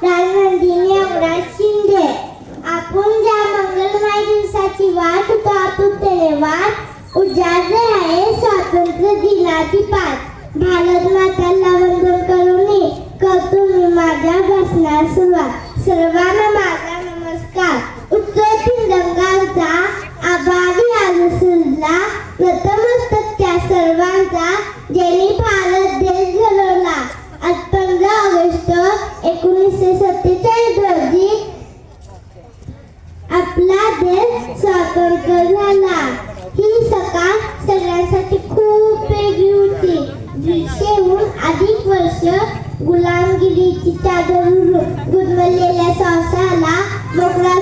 राजनंदिनी अवराज शिंदे. आपण ज्या मंगलमय दिवसाची वाट होतो आतुरतेने वाट उजाडले आहे स्वातंत्र्य दिनाची पाठ. भारत माताला वंदन करून करतो मी माझ्या भाषणाला सुरुवात. सर्वांना माझा नमस्कार. उत्तर तिरंगाचा आभारी आज सुरला नतमस्तक त्या सर्वांचा ज्यांनी भारत देश घडवला. आज 15 ऑगस्ट 1947 रोजी आपला देश स्वतंत्र झाला. ही सकाळ सगळ्यांसाठी खूप वेगळी होती. 200हून अधिक वर्ष गुलामगिरीची चादर गुदमरलेल्या संसाराला मोकळा